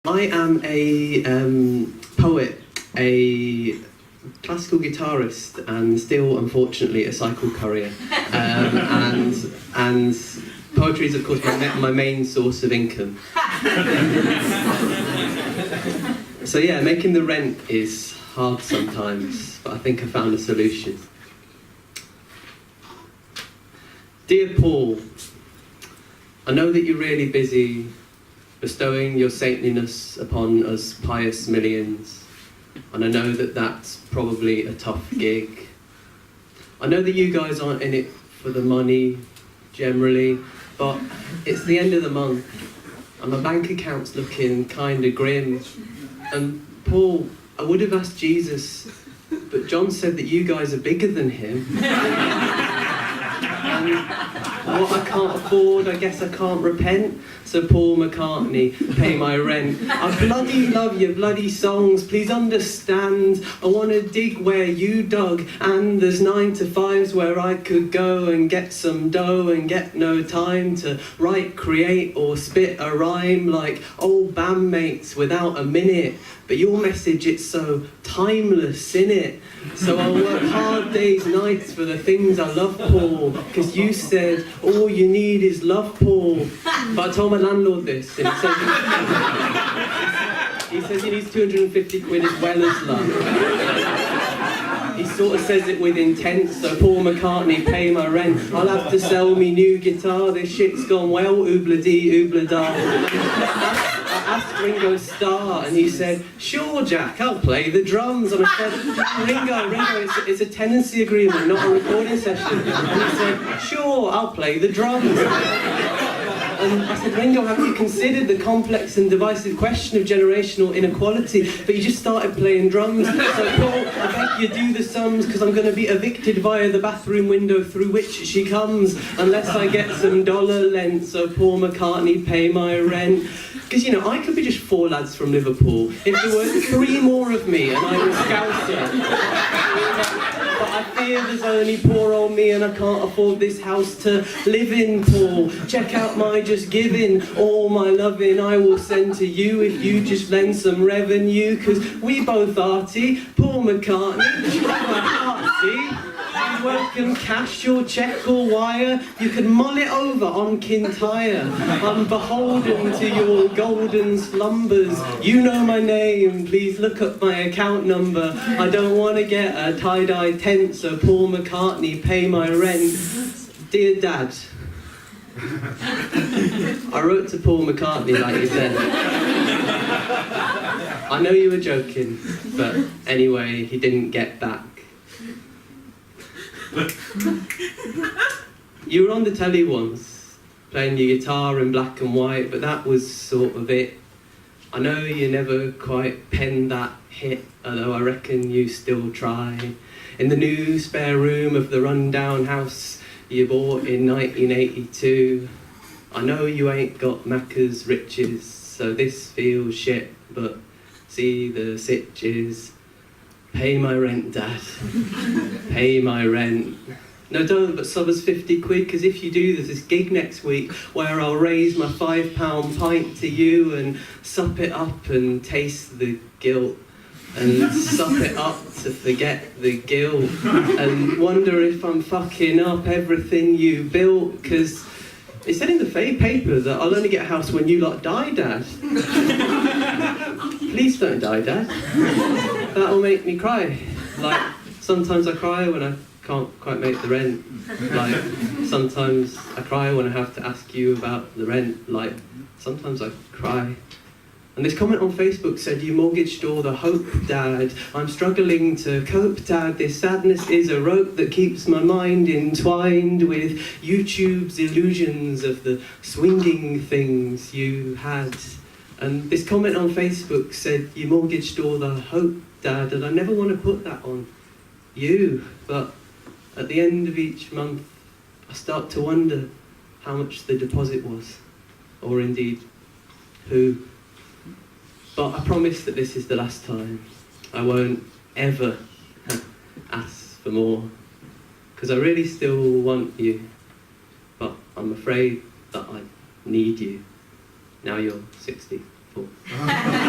I am a poet, a classical guitarist, and still, unfortunately, a cycle courier. And poetry is, of course, my main source of income. So yeah, making the rent is hard sometimes, but I think I found a solution. Dear Paul, I know that you're really busy bestowing your saintliness upon us pious millions, and I know that that's probably a tough gig. I know that you guys aren't in it for the money, generally, but it's the end of the month, and my bank account's looking kinda grim. And Paul, I would have asked Jesus, but John said that you guys are bigger than him. And what I can't afford, I guess I can't repent. So Paul McCartney, pay my rent. I bloody love your bloody songs, please understand. I want to dig where you dug, and there's 9 to 5s where I could go and get some dough and get no time to write, create or spit a rhyme like old bandmates without a minute. But your message, it's so timeless, innit? So I'll work hard days, nights for the things I love, Paul, because you said all you need is love, Paul. But I told my landlord this, and he says he needs 250 quid as well as love. He sort of says it with intent, so Paul McCartney, pay my rent. I'll have to sell me new guitar, this shit's gone well, oobla-dee, oobla-da. I asked Ringo Starr, and he said, sure Jack, I'll play the drums. And I said, Ringo, it's a tenancy agreement, not a recording session. And he said, sure, I'll play the drums. And I said, Ringo, have you considered the complex and divisive question of generational inequality? But you just started playing drums. So Paul, I beg you do the sums, because I'm going to be evicted via the bathroom window through which she comes, unless I get some dollar lent. So Paul McCartney, pay my rent. Because, you know, I could be just 4 lads from Liverpool if there were 3 more of me and I was Scouser. But I fear there's only poor old me and I can't afford this house to live in, Paul. Check out my just giving, all my loving I will send to you if you just lend some revenue. Because we both arty, Paul McCartney, arty. Welcome cash or check or wire, you can mull it over on Kintyre. I'm beholden to your golden slumbers. You know my name, please look up my account number. I don't want to get a tie-dye tent, so Paul McCartney, pay my rent. Dear Dad, I wrote to Paul McCartney like you said. I know you were joking, but anyway, he didn't get back. You were on the telly once, playing your guitar in black and white, but that was sort of it. I know you never quite penned that hit, although I reckon you still try. In the new spare room of the rundown house you bought in 1982. I know you ain't got Macca's riches, so this feels shit, but see the sitches. Pay my rent, Dad. Pay my rent. No, don't, but sub us 50 quid, because if you do, there's this gig next week where I'll raise my £5 pint to you and sup it up and taste the guilt, and sup it up to forget the guilt, and wonder if I'm fucking up everything you built, because it said in the paper that I'll only get a house when you lot die, Dad. Please don't die, Dad. That'll make me cry. Like, sometimes I cry when I can't quite make the rent. Like, sometimes I cry when I have to ask you about the rent. Like, sometimes I cry. And this comment on Facebook said, you mortgaged all the hope, Dad. I'm struggling to cope, Dad. This sadness is a rope that keeps my mind entwined with YouTube's illusions of the swinging things you had. And this comment on Facebook said, you mortgaged all the hope, Dad, and I never want to put that on you, but at the end of each month, I start to wonder how much the deposit was, or indeed, who. But I promise that this is the last time. I won't ever ask for more, because I really still want you, but I'm afraid that I need you. Now you're 60. But